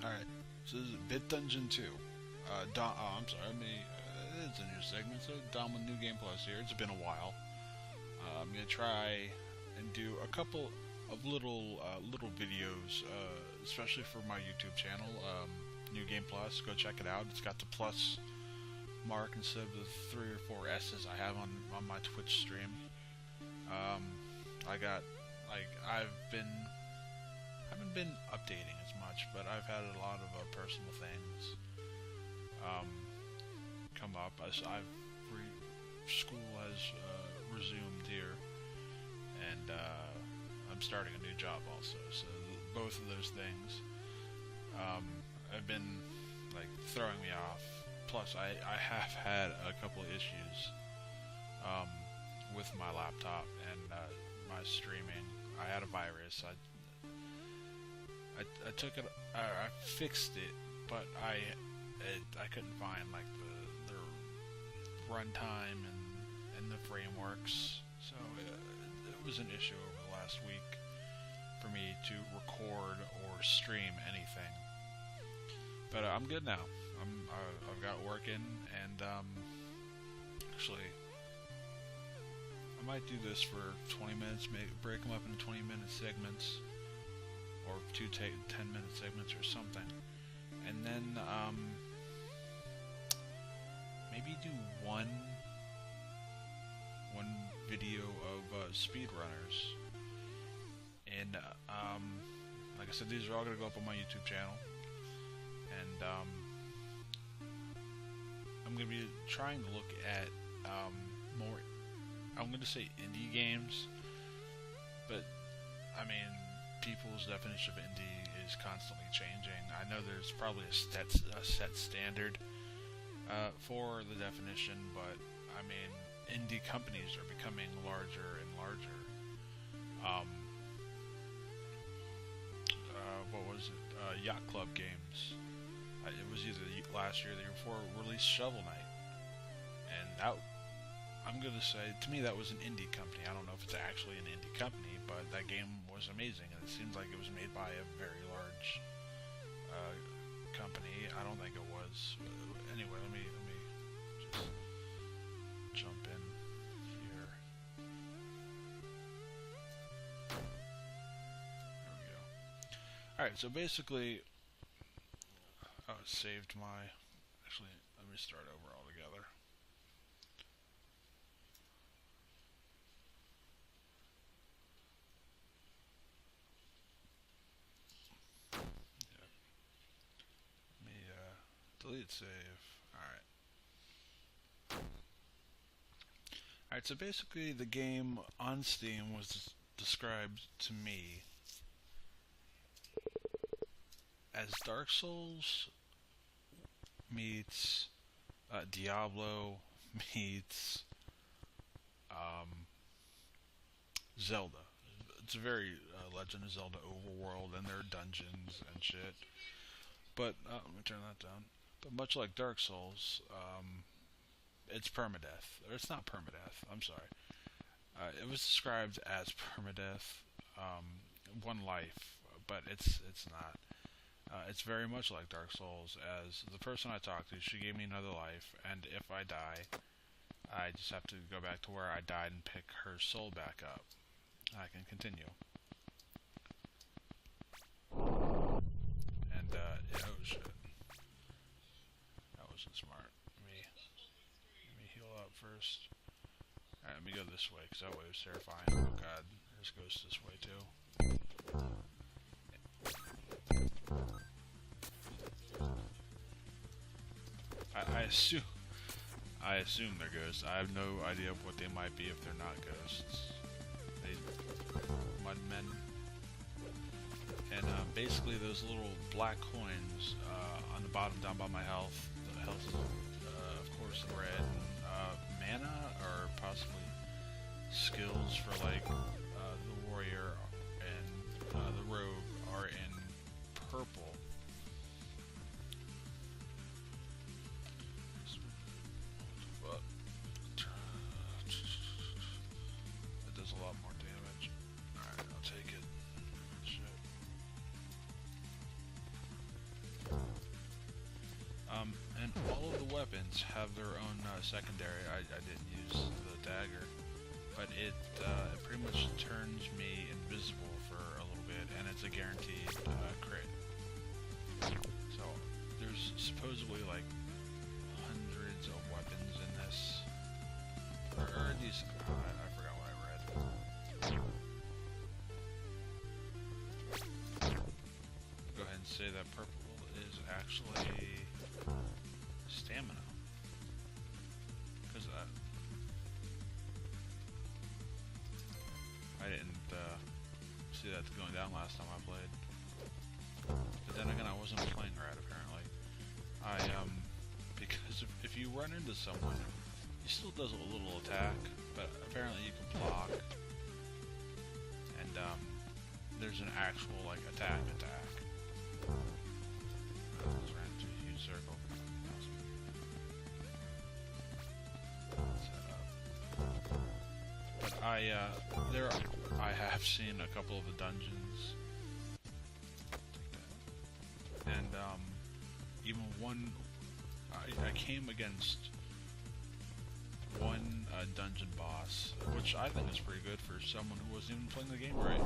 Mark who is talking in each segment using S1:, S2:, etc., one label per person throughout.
S1: Alright, so this is Bit Dungeon 2. I'm sorry, it's a new segment, so Dom with New Game Plus here. It's been a while. I'm gonna try and do a couple of little videos, especially for my YouTube channel, New Game Plus. Go check it out. It's got the plus mark instead of the 3 or 4 S's I have on my Twitch stream. I haven't been updating as much, but I've had a lot of personal things come up. School has resumed here, and I'm starting a new job also. So both of those things have been like throwing me off. Plus, I have had a couple of issues with my laptop and my streaming. I had a virus. I took it. I fixed it, but I couldn't find like the runtime and the frameworks. So it was an issue over the last week for me to record or stream anything. But I'm good now. I've got working, and actually, I might do this for 20 minutes. Break them up into 20-minute segments, or 10-minute segments, or something, and then maybe do one video of speedrunners. And like I said, these are all gonna go up on my YouTube channel, and I'm gonna be trying to look at more. I'm gonna say indie games, but I mean, people's definition of indie is constantly changing. I know there's probably a set standard for the definition, but I mean, indie companies are becoming larger and larger. What was it? Yacht Club Games. It was either last year or the year before released Shovel Knight, and that, I'm gonna say, to me that was an indie company. I don't know if it's actually an indie company, but that game was amazing, and it seems like it was made by a very large company. I don't think it was. Anyway, let me just jump in here. There we go. Alright, so basically, saved my... Actually, let me start over altogether. Delete save. Alright, so basically the game on Steam was described to me as Dark Souls meets Diablo meets Zelda. It's a very Legend of Zelda overworld, and there are dungeons and shit. But let me turn that down. But much like Dark Souls, it's permadeath. Or it's not permadeath. I'm sorry. It was described as permadeath, one life, but it's not. It's very much like Dark Souls, as the person I talked to, she gave me another life, and if I die, I just have to go back to where I died and pick her soul back up. I can continue. And, oh shit. That wasn't smart. Let me heal up first. Alright, let me go this way, because that way was terrifying. Oh god, this goes this way too. I assume they're ghosts. I have no idea what they might be if they're not ghosts. Mudmen. And basically those little black coins on the bottom down by my health. The health is, of course, in red. Mana, or possibly skills for like the warrior and the rogue, are in purple. That does a lot more damage. Alright, I'll take it. Shit. weapons have their own secondary. I didn't use the dagger, but it pretty much turns me invisible for a little bit, and it's a guaranteed crit. So there's supposedly like hundreds of weapons in this, or these. I forgot what I read. Go ahead and say that purple is actually stamina, because I didn't see that going down last time I played. But then again, I wasn't playing right apparently. Because if you run into someone, he still does a little attack, but apparently you can block, and there's an actual like attack. Just ran into a huge circle. But I have seen a couple of the dungeons, and even one, I came against one dungeon boss, which I think is pretty good for someone who wasn't even playing the game right.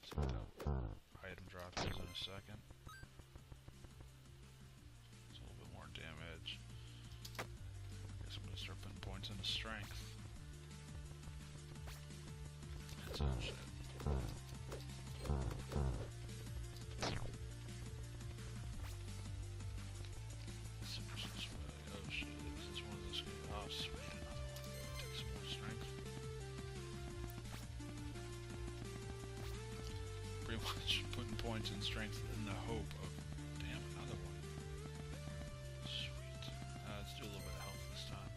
S1: See what the item drop is in a second. It's a little bit more damage. Guess I'm gonna start putting points into strength. That's all shit. Oh shit, is this one of those? Oh sweet, another one. Take some more strength. Pretty much putting points in strength in the hope of, damn, another one. Sweet. Let's do a little bit of health this time.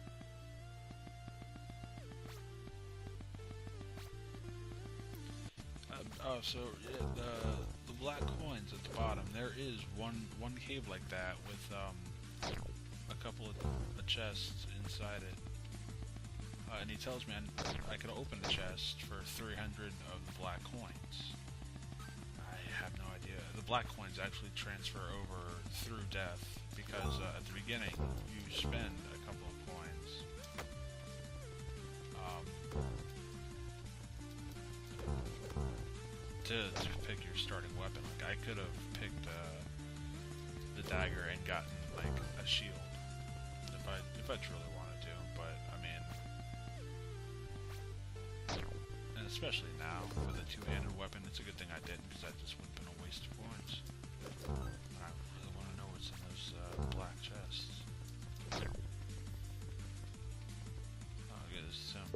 S1: Oh, so yeah, the black coins at the bottom. There is one cave like that with a couple of chests inside it, and he tells me I could open the chest for 300 of the black coins. I have no idea. The black coins actually transfer over through death, because at the beginning you spend a couple of coins. To pick your starting weapon. Like, I could have picked the dagger and gotten like a shield if I truly wanted to, but I mean, and especially now with a two-handed weapon, it's a good thing I didn't, because that just would have been a waste of points. I really want to know what's in those black chests. Oh, okay, this is him.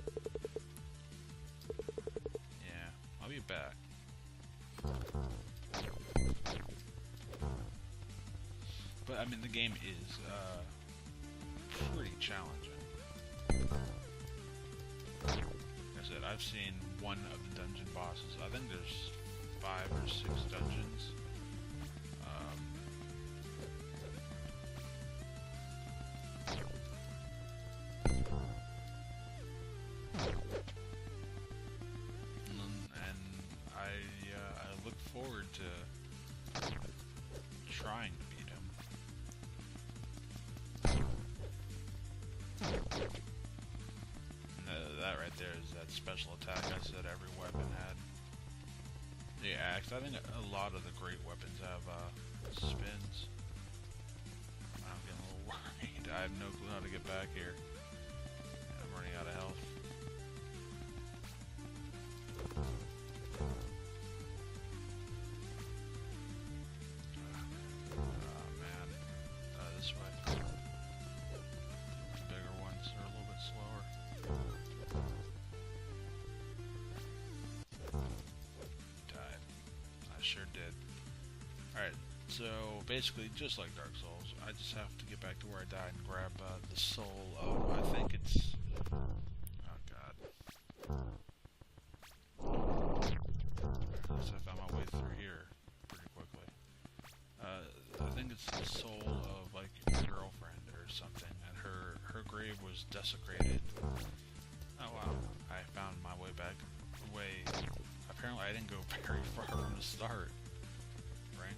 S1: Yeah, I'll be back. But I mean, the game is pretty challenging. Like I said, I've seen one of the dungeon bosses. I think there's 5 or 6 dungeons. And I look forward to trying to beat him. That right there is that special attack I said every weapon had. The axe. I think a lot of the great weapons have spins. I'm getting a little worried. I have no clue how to get back here. I'm running out of health. This way. The bigger ones are a little bit slower. Died. I sure did. Alright, so basically, just like Dark Souls, I just have to get back to where I died and grab the soul of, I think it's... Oh god. At least I found my way through here pretty quickly. I think it's the soul of like your girlfriend or something, and her grave was desecrated. Oh wow, I found my way back. Apparently I didn't go very far from the start, right?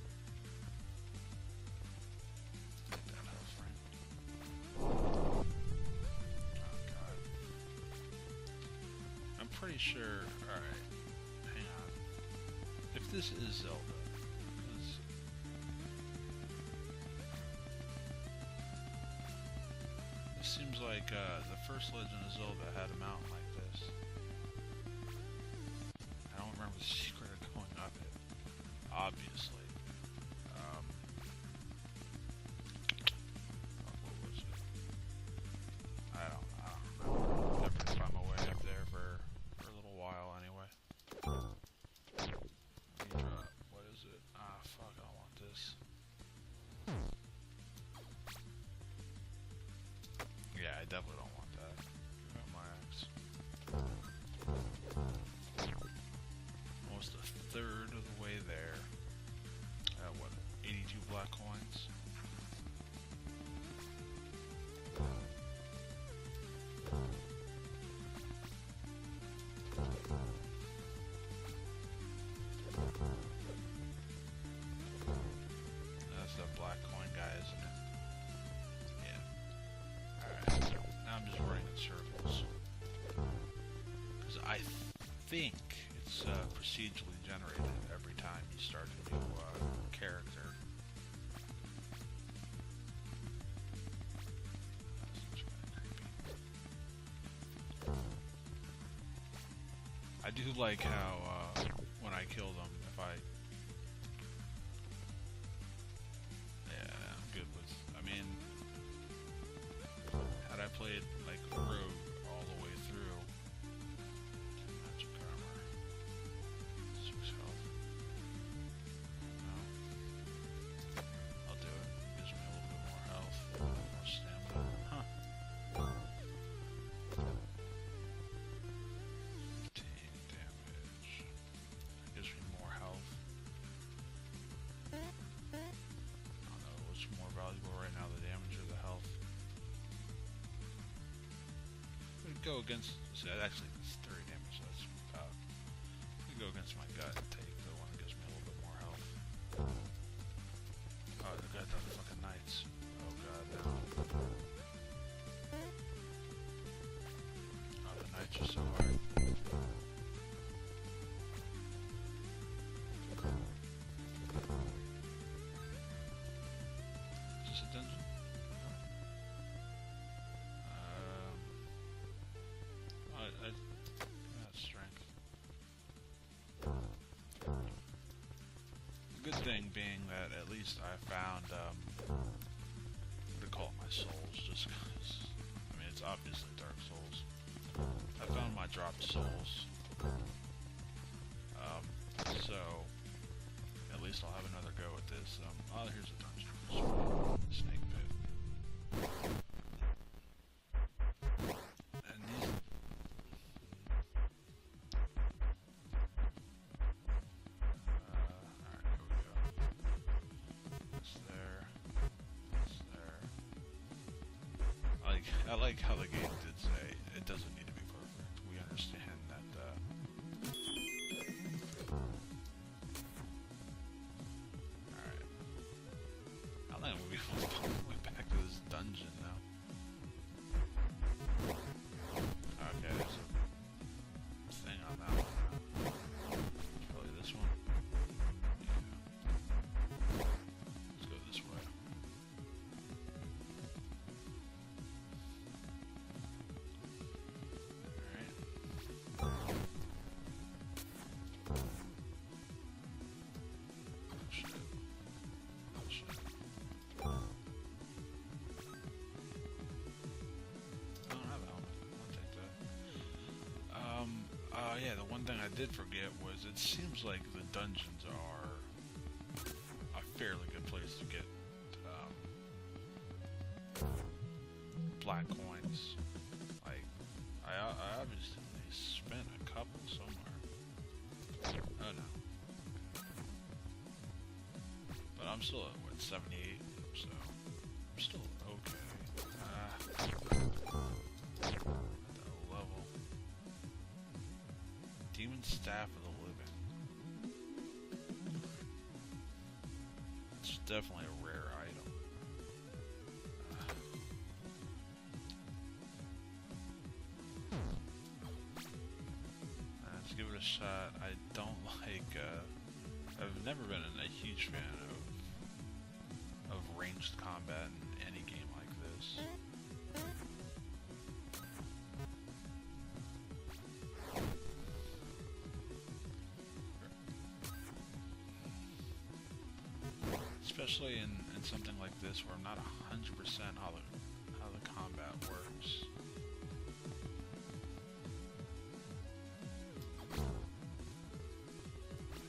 S1: pretty sure. Alright, hang on. If this is Zelda, it seems like the first Legend of Zelda had a mountain like this. I don't remember the secret of going up it, obviously. What was it? I don't remember. Never could find my way up there for a little while anyway. What is it? Ah, fuck, I don't want this. Yeah, I definitely don't want that. Give out my axe. Almost a third of the way there. What, 82 black coins? That's the black coin guy, isn't it? Yeah. Alright, so now I'm just running in circles. Because I think it's procedurally generated every time you start a new character. That's kind of creepy. I do like how when I kill them, if I... Yeah, I'm good with... I mean... Had I played like Rogue all the way through, magic armor, 6 health. No, I'll do it. Gives me a little bit more health, more stamina. Huh. 15 damage. Gives me more health. I don't know what's more valuable right now, the damage or the health. Go against, actually it's 30 damage, so that's go against my gut and take the one that gives me a little bit more health. Oh, the guy done fucking knights. Oh god, no. Oh, the knights are so hard. Is this a dungeon? That's strength. The good thing being that at least I found, I'm gonna call it my souls, just because, I mean, it's obviously Dark Souls. I found my dropped souls. So, at least I'll have another go at this. Oh, here's a dungeon. Snake pit. I like how the game did say it doesn't need to be perfect. We understand that. Alright. I don't think we'll be way back to this dungeon now. Okay, there's a thing on that one. Probably this one. Yeah. Let's go this way. Yeah, the one thing I did forget was it seems like the dungeons are a fairly good place to get black coins. Like, I obviously spent a couple somewhere. Oh no. But I'm still at, what, 78, so I'm still okay. Demon Staff of the Living. It's definitely a rare item. shot. I don't like, I've never been a huge fan of ranged combat in any game like this. Especially in something like this where I'm not 100% how the combat works.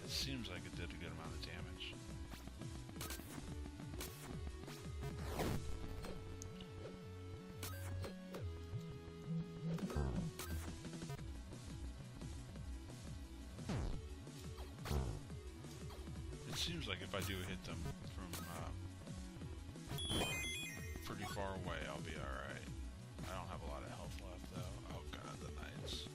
S1: It seems like it did a good amount of damage. It seems like if I do hit them from pretty far away, I'll be alright. I don't have a lot of health left though. Oh god, the knights.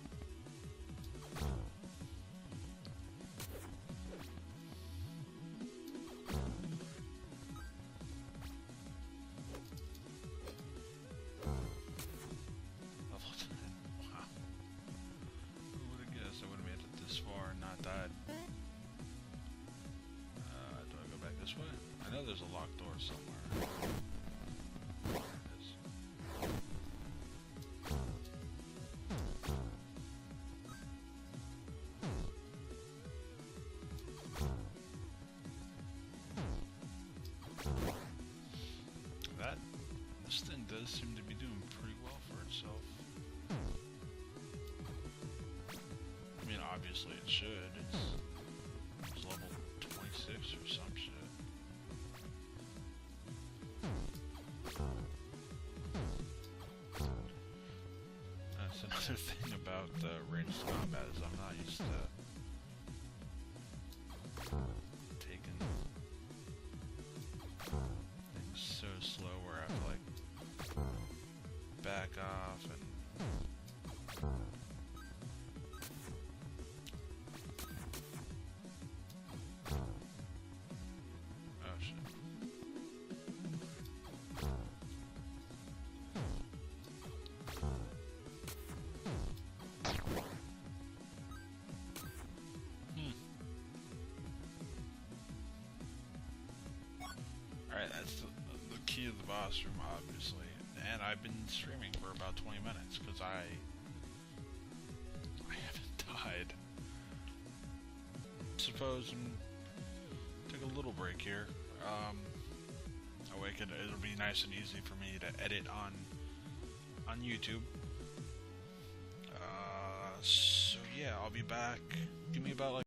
S1: Level 10. Wow. Who would have guessed I would have made it this far and not died? Do I go back this way? I know there's a locked door somewhere. There it is. This thing does seem to be doing pretty well for itself. I mean, obviously it should. It's level 26 or some shit. That's another thing about the ranged combat is I'm not used to taking things so slow where I have to like back off and oh shit. Alright, that's the key to the boss room, obviously. And I've been streaming for about 20 minutes because I haven't died. Suppose and take a little break here. It'll be nice and easy for me to edit on YouTube. So yeah, I'll be back. Give me about like